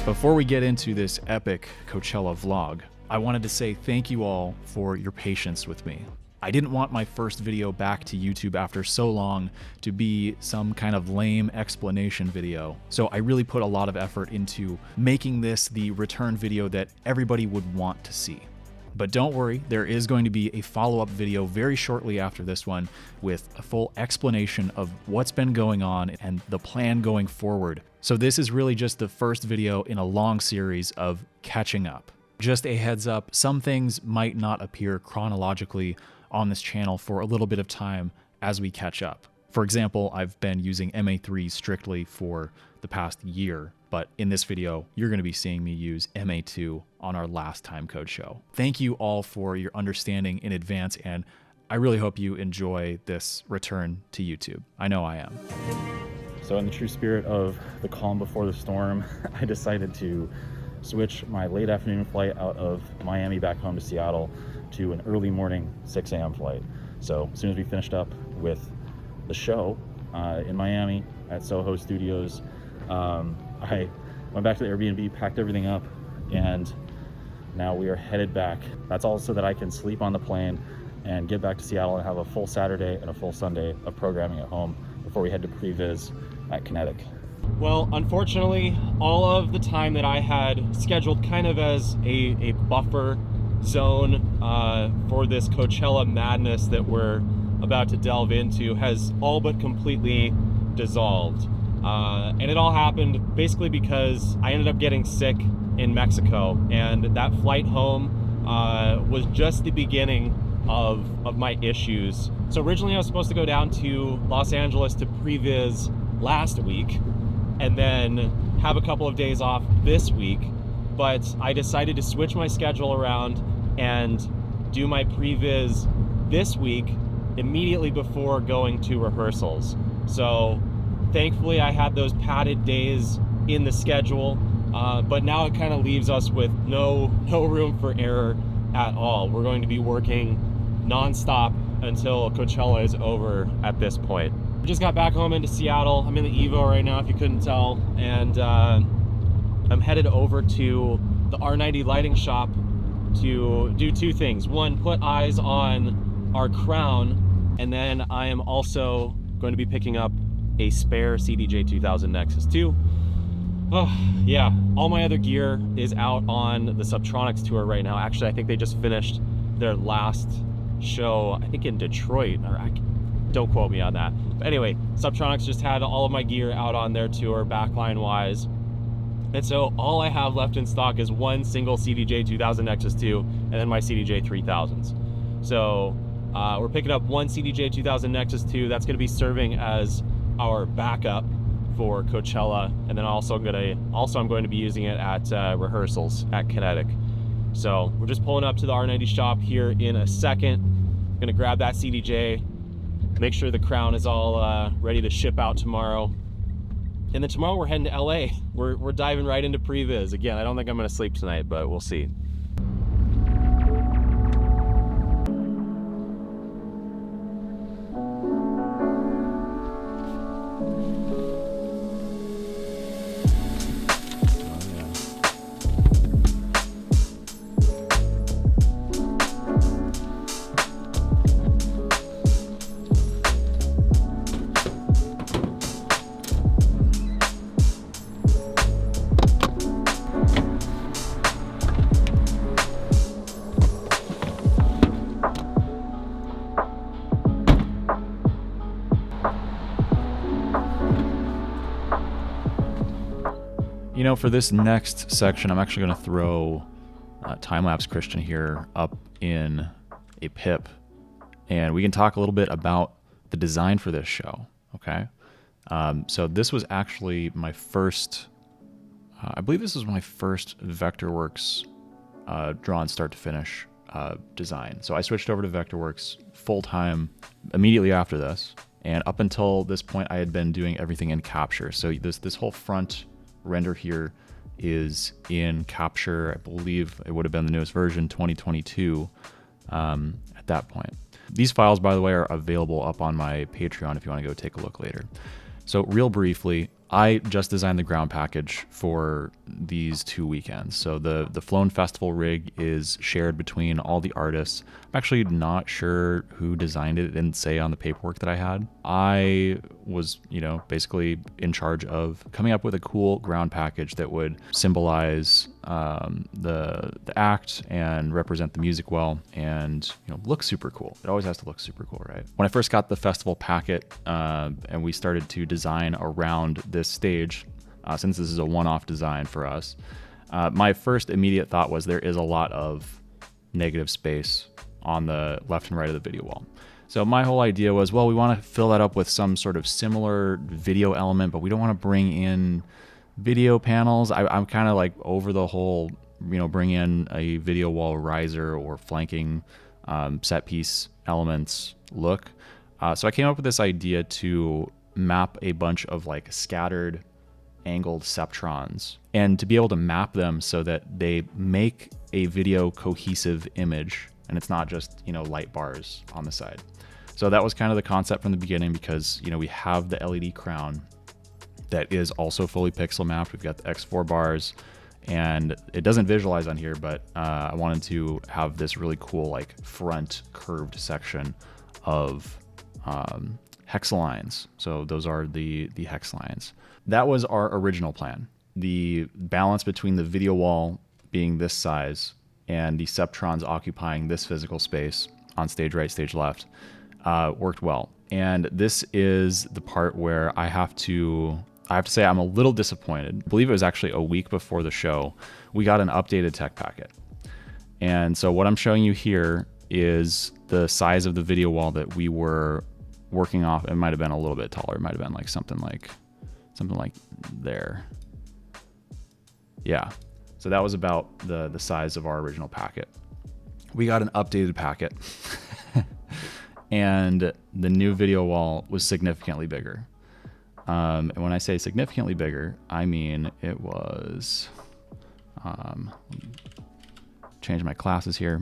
Before we get into this epic Coachella vlog, I wanted to say thank you all for your patience with me. I didn't want my first video back to YouTube after so long to be some kind of lame explanation video, so I really put a lot of effort into making this the return video that everybody would want to see. But don't worry, there is going to be a follow-up video very shortly after this one with a full explanation of what's been going on and the plan going forward. So this is really just the first video in a long series of catching up. Just a heads up, some things might not appear chronologically on this channel for a little bit of time as we catch up. For example, I've been using MA3 strictly for the past year, but in this video, you're going to be seeing me use MA2 on our last timecode show. Thank you all for your understanding in advance, and I really hope you enjoy this return to YouTube. I know I am. So in the true spirit of the calm before the storm, I decided to switch my late afternoon flight out of Miami back home to Seattle to an early morning 6 a.m. flight. So as soon as we finished up with the show in Miami at Soho Studios, I went back to the Airbnb, packed everything up, and now we are headed back. That's all so that I can sleep on the plane and get back to Seattle and have a full Saturday and a full Sunday of programming at home before we head to Previs at Kinetic. Well, unfortunately, all of the time that I had scheduled kind of as a buffer zone for this Coachella madness that we're about to delve into has all but completely dissolved. And it all happened basically because I ended up getting sick in Mexico, and that flight home was just the beginning of my issues. So originally I was supposed to go down to Los Angeles to Previs last week and then have a couple of days off this week, but I decided to switch my schedule around and do my Previs this week immediately before going to rehearsals. So thankfully I had those padded days in the schedule, but now it kind of leaves us with no room for error at all. We're going to be working non-stop until Coachella is over at this point. I just got back home into Seattle. I'm in the Evo right now, if you couldn't tell, and I'm headed over to the R90 lighting shop to do two things. One, put eyes on our crown, and then I am also going to be picking up a spare CDJ 2000 Nexus 2. Oh, yeah, all my other gear is out on the Subtronics tour right now. Actually, I think they just finished their last show, I think in Detroit, or don't quote me on that. But anyway, Subtronics just had all of my gear out on their tour, backline wise. And so all I have left in stock is one single CDJ 2000 Nexus 2 and then my CDJ 3000s. So we're picking up one CDJ 2000 Nexus 2. That's going to be serving as our backup for Coachella, and then I'm going to be using it at rehearsals at Kinetic. So we're just pulling up to the R90 shop here in a second. I'm gonna grab that CDJ, make sure the crown is all ready to ship out tomorrow, and then tomorrow we're heading to LA. We're diving right into Previs again. I don't think I'm gonna sleep tonight, but we'll see. You know, for this next section, I'm actually going to throw Timelapse Christian here up in a pip, and we can talk a little bit about the design for this show, okay? So this was actually my first I believe this was my first Vectorworks drawn start to finish design. So I switched over to Vectorworks full-time immediately after this. And up until this point, I had been doing everything in Capture. So this whole front render here is in Capture. I believe it would have been the newest version, 2022, at that point. These files, by the way, are available up on my Patreon if you want to go take a look later. So real briefly, I just designed the ground package for these 2 weekends. So the Flown Festival rig is shared between all the artists. I'm actually not sure who designed it. It didn't say on the paperwork that I had. I was, basically in charge of coming up with a cool ground package that would symbolize the act and represent the music well, and look super cool. It always has to look super cool, right? When I first got the festival packet and we started to design around this stage, since this is a one-off design for us, my first immediate thought was there is a lot of negative space on the left and right of the video wall. So my whole idea was, well, we want to fill that up with some sort of similar video element, but we don't want to bring in video panels. I'm kind of like over the whole, bring in a video wall riser or flanking set piece elements look. So I came up with this idea to map a bunch of like scattered angled Septrons, and to be able to map them so that they make a video cohesive image, and it's not just light bars on the side. So that was kind of the concept from the beginning, because we have the LED crown that is also fully pixel mapped. We've got the X4 bars, and it doesn't visualize on here, but I wanted to have this really cool like front curved section of hex lines. So those are the hex lines. That was our original plan. The balance between the video wall being this size and the Septrons occupying this physical space on stage right, stage left worked well. And this is the part where I have to say I'm a little disappointed. I believe it was actually a week before the show, we got an updated tech packet. And so what I'm showing you here is the size of the video wall that we were working off. It might have been a little bit taller. It might have been like something like there. Yeah. So that was about the size of our original packet. We got an updated packet and the new video wall was significantly bigger. And when I say significantly bigger, I mean it was, change my classes here.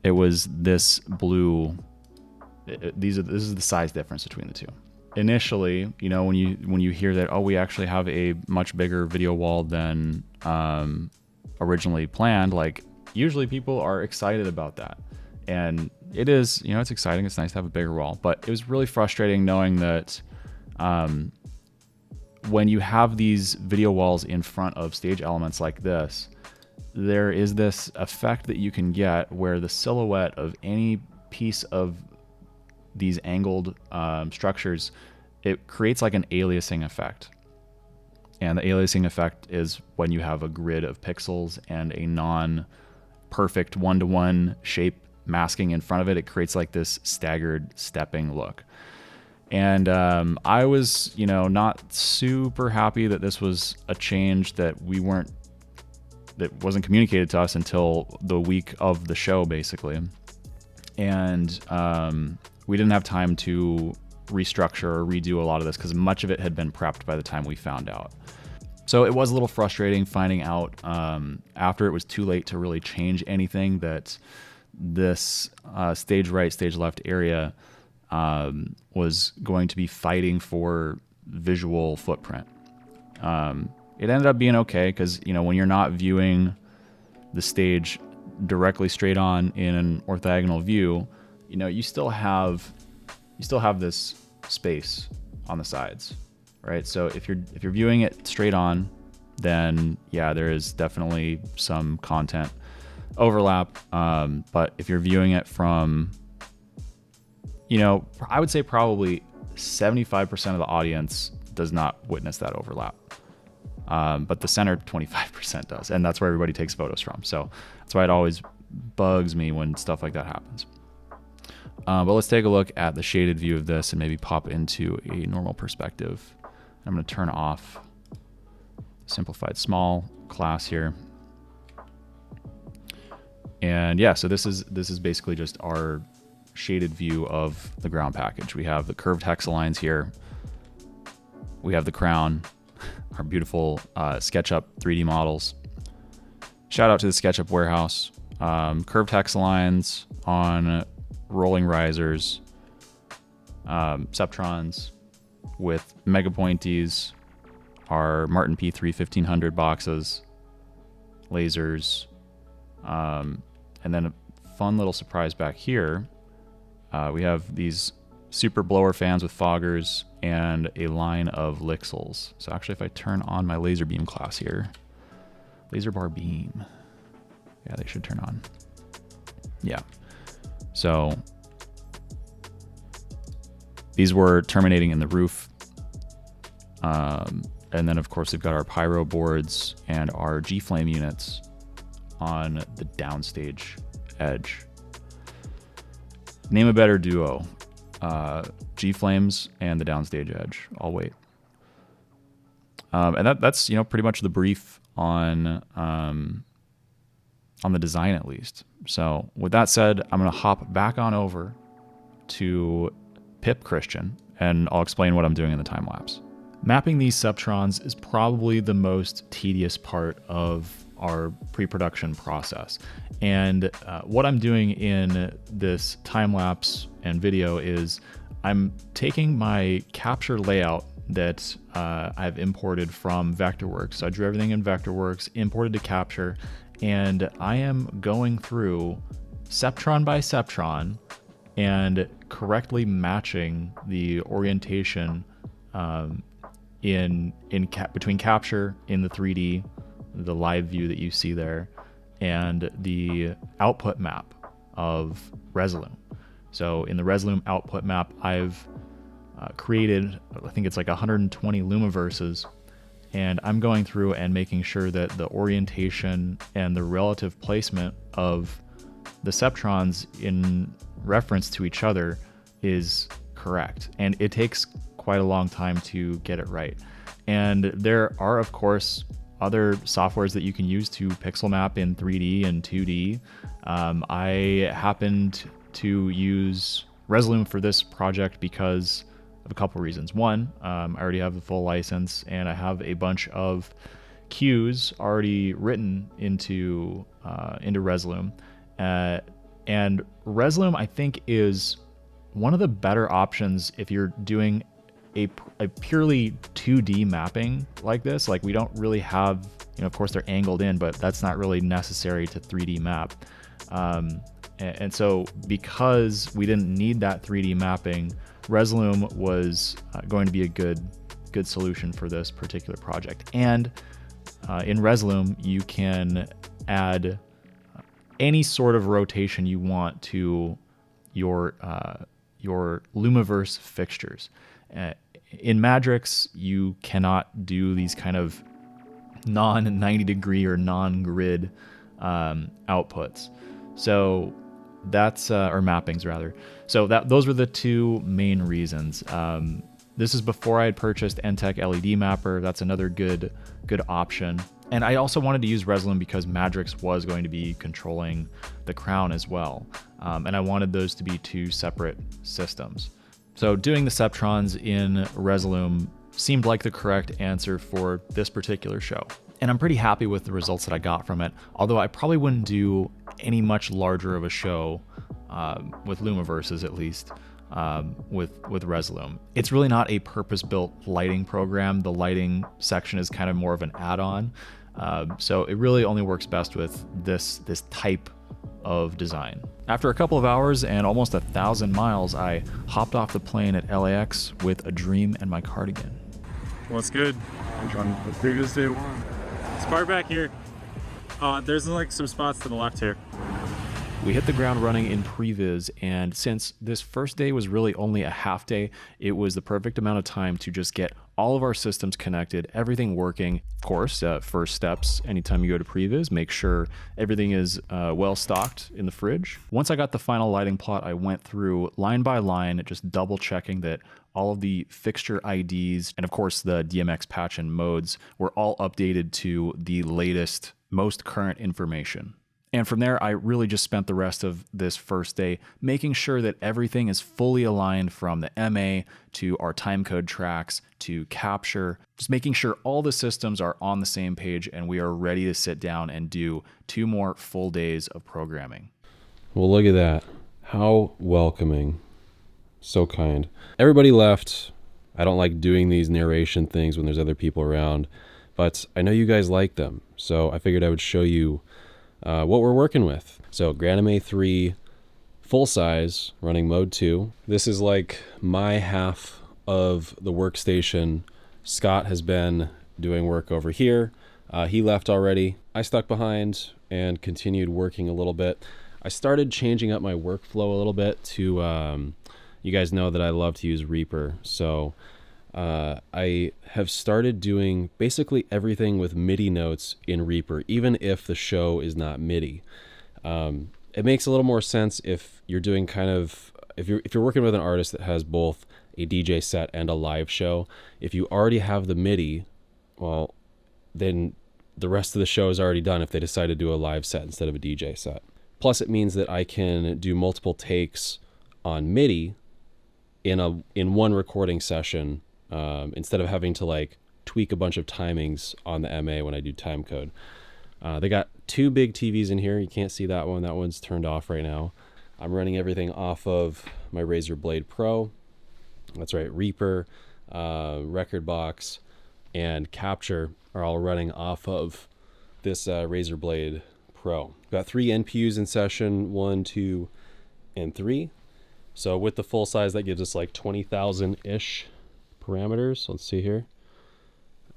It was this blue. This is the size difference between the two. Initially, when you hear that, oh, we actually have a much bigger video wall than originally planned, like usually people are excited about that. And it is, it's exciting. It's nice to have a bigger wall, but it was really frustrating knowing that when you have these video walls in front of stage elements like this, there is this effect that you can get where the silhouette of any piece of these angled structures, it creates like an aliasing effect. And the aliasing effect is when you have a grid of pixels and a non-perfect one-to-one shape masking in front of it. It creates like this staggered stepping look. And I was, not super happy that this was a change that that wasn't communicated to us until the week of the show, basically. And we didn't have time to restructure or redo a lot of this because much of it had been prepped by the time we found out. So it was a little frustrating finding out after it was too late to really change anything that this stage right, stage left area was going to be fighting for visual footprint. It ended up being okay because, when you're not viewing the stage directly straight on in an orthogonal view, you still have this space on the sides, right? So if you're viewing it straight on, then yeah, there is definitely some content overlap. But if you're viewing it from, I would say probably 75% of the audience does not witness that overlap. But the center 25% does, and that's where everybody takes photos from. So that's why it always bugs me when stuff like that happens. But let's take a look at the shaded view of this and maybe pop into a normal perspective. I'm going to turn off simplified small class here. And yeah, so this is basically just our shaded view of the ground package. We have the curved hexalines here. We have the crown, our beautiful SketchUp 3D models. Shout out to the SketchUp warehouse. Curved hexalines on rolling risers, Septrons with mega pointies, our Martin P3 1500 boxes, lasers, and then a fun little surprise back here. We have these super blower fans with foggers and a line of Lixels. So actually, if I turn on my laser beam class here, laser bar beam, yeah, they should turn on. Yeah. So these were terminating in the roof. And then, of course, we've got our pyro boards and our G-flame units on the downstage edge. Name a better duo. G-flames and the downstage edge. I'll wait. And that's pretty much the brief on the design, at least. So with that said, I'm going to hop back on over to Pip Christian, and I'll explain what I'm doing in the time lapse. Mapping these Septrons is probably the most tedious part of our pre-production process. And what I'm doing in this time lapse and video is I'm taking my capture layout that I've imported from Vectorworks. So I drew everything in Vectorworks, imported to capture, and I am going through Septron by Septron and correctly matching the orientation between capture in the 3D, the live view that you see there, and the output map of Resolume. So in the Resolume output map, I've created, I think it's like 120 Lumiverses, and I'm going through and making sure that the orientation and the relative placement of the Septrons in reference to each other is correct. And it takes quite a long time to get it right. And there are, of course, other softwares that you can use to pixel map in 3D and 2D. I happened to use Resolume for this project because of a couple reasons. One, I already have the full license, and I have a bunch of cues already written into Resolume. And Resolume, I think, is one of the better options if you're doing a purely 2D mapping like this. Like, we don't really have, of course they're angled in, but that's not really necessary to 3D map. And so because we didn't need that 3D mapping, Resolume was going to be a good solution for this particular project. And in Resolume, you can add any sort of rotation you want to your Lumiverse fixtures. In Madrix, you cannot do these kind of non-90 degree or non-grid outputs. So that's, or mappings rather. So those were the two main reasons. This is before I had purchased NTech LED Mapper. That's another good option. And I also wanted to use Resolume because Madrix was going to be controlling the crown as well. And I wanted those to be two separate systems. So doing the Septrons in Resolume seemed like the correct answer for this particular show. And I'm pretty happy with the results that I got from it, although I probably wouldn't do any much larger of a show with Lumiverses, at least, with Resolume. It's really not a purpose-built lighting program. The lighting section is kind of more of an add-on. So it really only works best with this type of design. After a couple of hours and almost 1,000 miles, I hopped off the plane at LAX with a dream and my cardigan. What's good? On the previous day one. Let's park back here. There's like some spots to the left here. We hit the ground running in Previs, and since this first day was really only a half day, it was the perfect amount of time to just get all of our systems connected, everything working. Of course, first steps, anytime you go to Previs, make sure everything is well stocked in the fridge. Once I got the final lighting plot, I went through line by line, just double checking that all of the fixture IDs and of course the DMX patch and modes were all updated to the latest, most current information. And from there, I really just spent the rest of this first day making sure that everything is fully aligned, from the MA to our timecode tracks to capture, just making sure all the systems are on the same page and we are ready to sit down and do 2 more full days of programming. Well, look at that. How welcoming. So kind. Everybody left. I don't like doing these narration things when there's other people around, but I know you guys like them. So I figured I would show you what we're working with. So GrandMA 3 full size running mode 2. This is like my half of the workstation. Scott has been doing work over here. He left already. I stuck behind and continued working a little bit. I started changing up my workflow a little bit to, you guys know that I love to use Reaper. So I have started doing basically everything with MIDI notes in Reaper, even if the show is not MIDI. It makes a little more sense if you're doing if you're working with an artist that has both a DJ set and a live show. If you already have the MIDI, well, then the rest of the show is already done if they decide to do a live set instead of a DJ set. Plus, it means that I can do multiple takes on MIDI in one recording session, instead of having to like tweak a bunch of timings on the MA when I do time code. They got 2 big TVs in here. You can't see that one. That one's turned off right now. I'm running everything off of my Razer Blade Pro. That's right, Reaper, Record Box, and Capture are all running off of this Razer Blade Pro. Got 3 NPUs in session, 1, 2, and 3. So with the full size, that gives us like 20,000-ish parameters. Let's see here.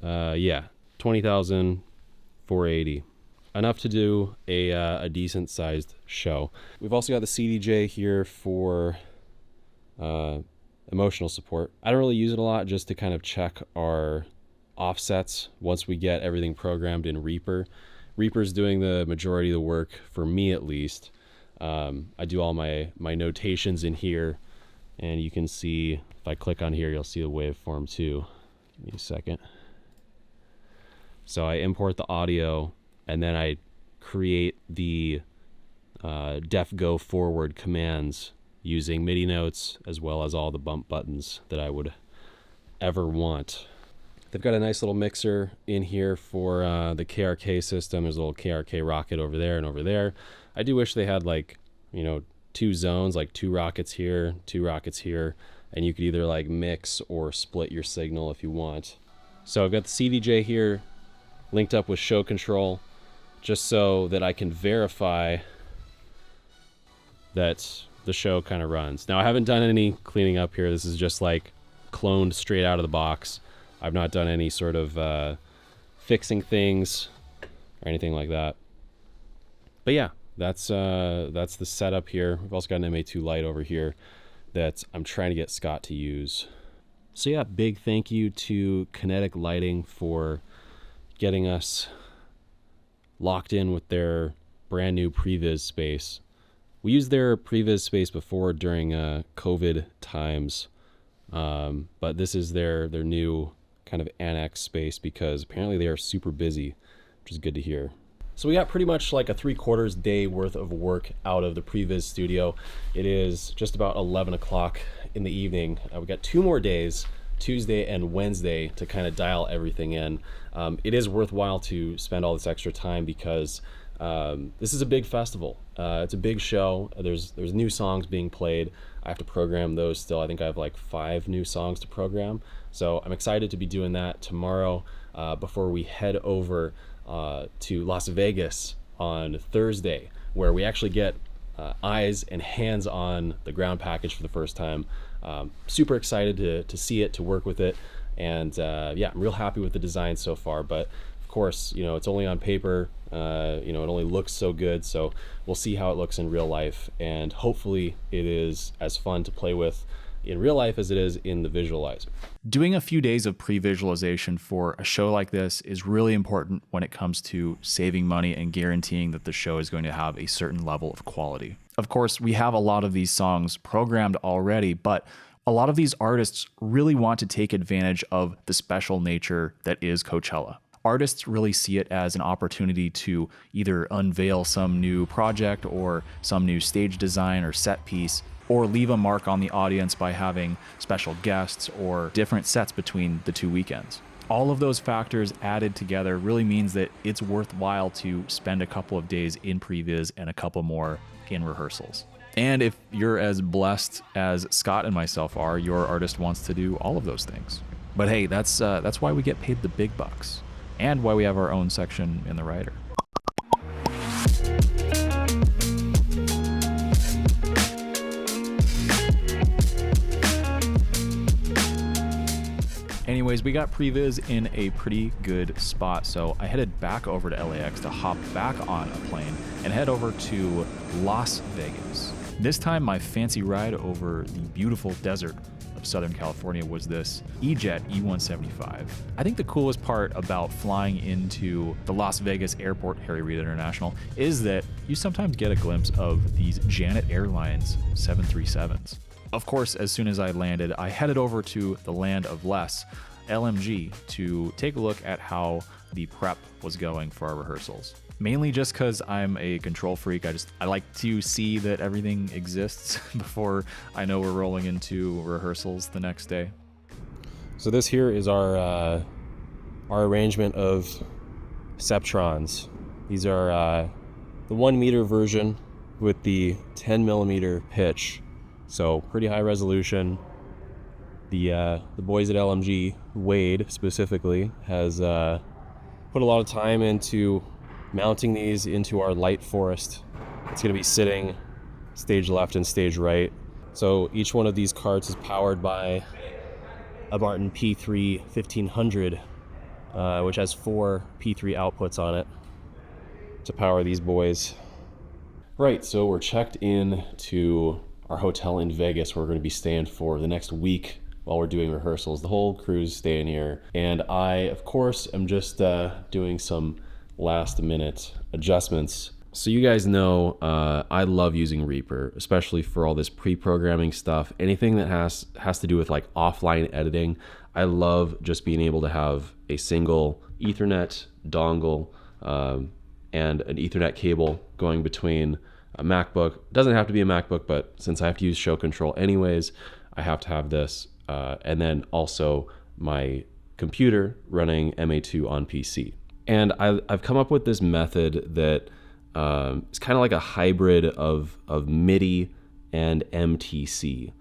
Yeah, 20,480. Enough to do a decent sized show. We've also got the CDJ here for emotional support. I don't really use it a lot, just to kind of check our offsets once we get everything programmed in Reaper. Reaper's doing the majority of the work, for me at least. I do all my notations in here, and you can see, if I click on here, you'll see the waveform too. Give me a second. So I import the audio, and then I create the def go forward commands using MIDI notes, as well as all the bump buttons that I would ever want. They've got a nice little mixer in here for the KRK system. There's a little KRK rocket over there and over there. I do wish they had 2 zones, like 2 rockets here, 2 rockets here, and you could either mix or split your signal if you want. So I've got the CDJ here linked up with show control, just so that I can verify that the show kind of runs. Now, I haven't done any cleaning up here. This is just cloned straight out of the box. I've not done any sort of fixing things or anything like that. But yeah, that's the setup here. We've also got an MA2 light over here that I'm trying to get Scott to use. So yeah, big thank you to Kinetic Lighting for getting us locked in with their brand new Previs space. We used their Previs space before during COVID times, but this is their new kind of annex space, because apparently they are super busy, which is good to hear. So we got pretty much a 3/4 day worth of work out of the Previs studio. It is just about 11 o'clock in the evening. We got 2 more days, Tuesday and Wednesday, to kind of dial everything in. It is worthwhile to spend all this extra time, because this is a big festival. It's a big show. There's new songs being played. I have to program those still. I think I have 5 new songs to program. So I'm excited to be doing that tomorrow before we head over to Las Vegas on Thursday, where we actually get eyes and hands on the ground package for the first time. Super excited to see it, to work with it. And yeah, I'm real happy with the design so far. But of course, it's only on paper. It only looks so good. So we'll see how it looks in real life. And hopefully it is as fun to play with in real life as it is in the visualizer. Doing a few days of pre-visualization for a show like this is really important when it comes to saving money and guaranteeing that the show is going to have a certain level of quality. Of course, we have a lot of these songs programmed already, but a lot of these artists really want to take advantage of the special nature that is Coachella. Artists really see it as an opportunity to either unveil some new project or some new stage design or set piece, or leave a mark on the audience by having special guests or different sets between the two weekends. All of those factors added together really means that it's worthwhile to spend a couple of days in previs and a couple more in rehearsals. And if you're as blessed as Scott and myself are, your artist wants to do all of those things. But hey, that's why we get paid the big bucks, and why we have our own section in the Rider. Anyways, we got previs in a pretty good spot, so I headed back over to LAX to hop back on a plane and head over to Las Vegas. This time, my fancy ride over the beautiful desert of Southern California was this E-Jet E-175. I think the coolest part about flying into the Las Vegas airport, Harry Reid International, is that you sometimes get a glimpse of these Janet Airlines 737s. Of course, as soon as I landed, I headed over to the Land of Less, LMG, to take a look at how the prep was going for our rehearsals. Mainly just because I'm a control freak. I like to see that everything exists before I know we're rolling into rehearsals the next day. So this here is our arrangement of Ceptrons. These are the 1 meter version with the 10 millimeter pitch. So pretty high resolution. The boys at LMG, Wade specifically, has put a lot of time into mounting these into our light forest. It's going to be sitting stage left and stage right. So each one of these carts is powered by a Martin P3 1500, which has 4 P3 outputs on it to power these boys. Right, so we're checked in to our hotel in Vegas where we're going to be staying for the next week while we're doing rehearsals. The whole crew's staying here, and I, of course, am just doing some last minute adjustments. So you guys know I love using Reaper, especially for all this pre-programming stuff. Anything that has to do with like offline editing. I love just being able to have a single Ethernet dongle and an Ethernet cable going between a MacBook. It doesn't have to be a MacBook, but since I have to use show control anyways, I have to have this. And then also my computer running MA2 on PC. And I've come up with this method that is kind of like a hybrid of MIDI and MTC,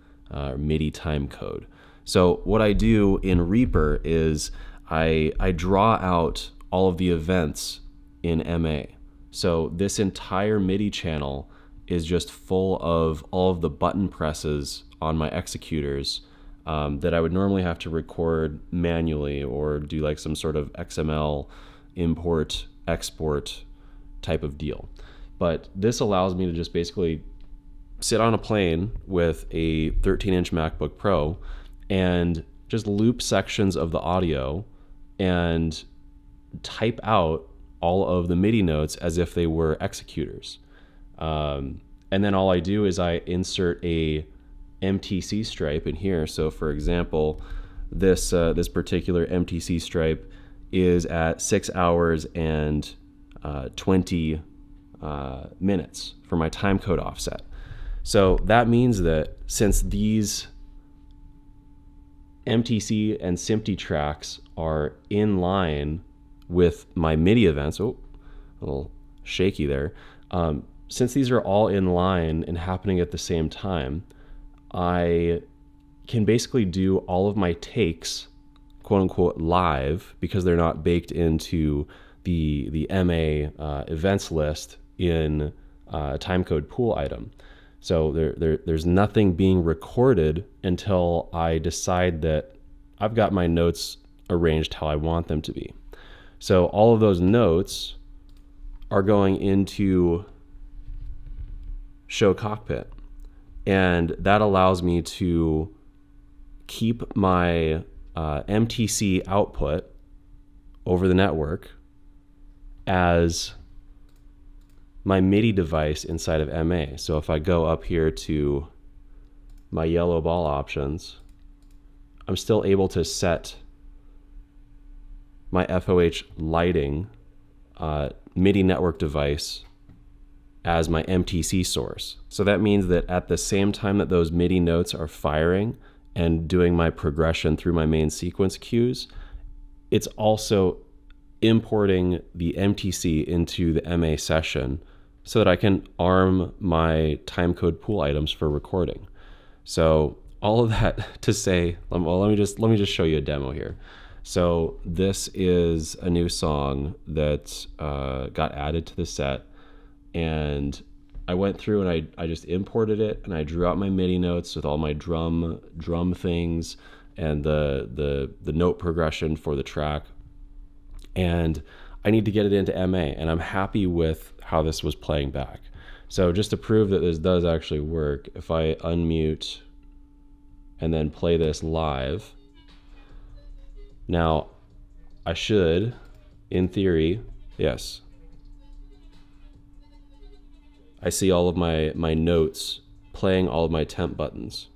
MIDI time code. So what I do in Reaper is I draw out all of the events in MA. So this entire MIDI channel is just full of all of the button presses on my executors that I would normally have to record manually or do like some sort of XML import, export type of deal. But this allows me to just basically sit on a plane with a 13-inch MacBook Pro and just loop sections of the audio and type out all of the MIDI notes as if they were executors. And then all I do is I insert a MTC stripe in here. So for example, this particular MTC stripe is at 6 hours and 20 minutes for my time code offset. So that means that since these MTC and SMPTE tracks are in line with my MIDI events, a little shaky there, since these are all in line and happening at the same time, I can basically do all of my takes, quote unquote, live, because they're not baked into the MA events list in timecode pool item. So there's nothing being recorded until I decide that I've got my notes arranged how I want them to be. So all of those notes are going into Show Cockpit, and that allows me to keep my MTC output over the network as my MIDI device inside of MA. So if I go up here to my yellow ball options, I'm still able to set my FOH lighting MIDI network device as my MTC source. So that means that at the same time that those MIDI notes are firing and doing my progression through my main sequence cues, it's also importing the MTC into the MA session so that I can arm my timecode pool items for recording. So all of that to say, well, let me just show you a demo here. So this is a new song that got added to the set, and I went through and I just imported it, and I drew out my MIDI notes with all my drum things and the note progression for the track. And I need to get it into MA, and I'm happy with how this was playing back. So just to prove that this does actually work, if I unmute and then play this live, now I should, in theory, yes, I see all of my notes playing all of my temp buttons.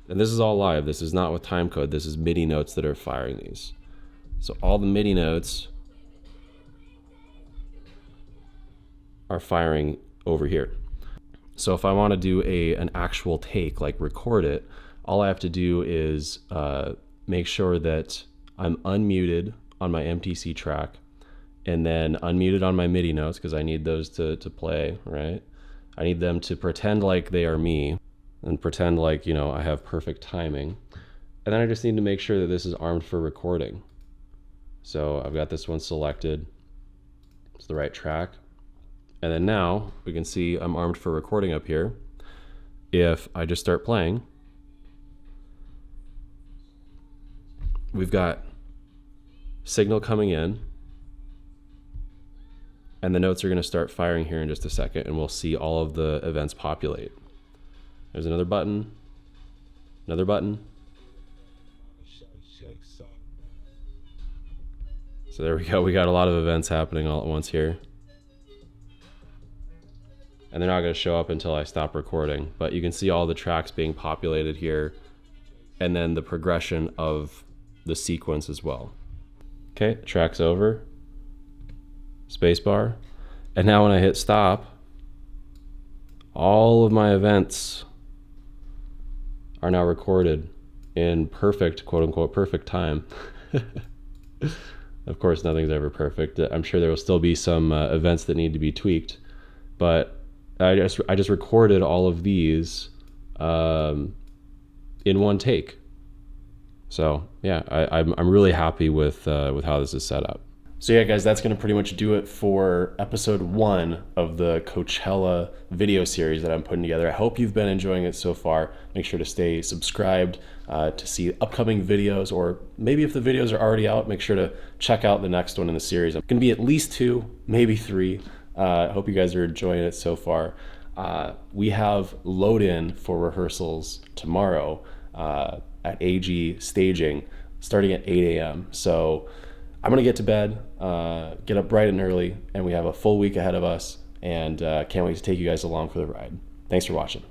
And this is all live. This is not with timecode. This is MIDI notes that are firing these. So all the MIDI notes are firing over here. So if I want to do an actual take, like record it, all I have to do is make sure that I'm unmuted on my MTC track, and then unmuted on my MIDI notes, because I need those to play, right? I need them to pretend like they are me and pretend like, you know, I have perfect timing. And then I just need to make sure that this is armed for recording. So I've got this one selected. It's the right track. And then now we can see I'm armed for recording up here. If I just start playing, we've got signal coming in, and the notes are going to start firing here in just a second, and we'll see all of the events populate. There's another button, another button. So there we go. We got a lot of events happening all at once here. And they're not going to show up until I stop recording, but you can see all the tracks being populated here, and then the progression of the sequence as well. Okay, track's over. Spacebar. And now when I hit stop, all of my events are now recorded in perfect, quote unquote, perfect time. Of course, nothing's ever perfect. I'm sure there will still be some events that need to be tweaked, but I just recorded all of these in one take. So yeah, I'm really happy with how this is set up. So yeah, guys, that's going to pretty much do it for episode 1 of the Coachella video series that I'm putting together. I hope you've been enjoying it so far. Make sure to stay subscribed to see upcoming videos, or maybe if the videos are already out, make sure to check out the next one in the series. It's going to be at least 2, maybe 3. I hope you guys are enjoying it so far. We have load-in for rehearsals tomorrow at AG Staging starting at 8 a.m. So I'm going to get to bed, get up bright and early, and we have a full week ahead of us, and can't wait to take you guys along for the ride. Thanks for watching.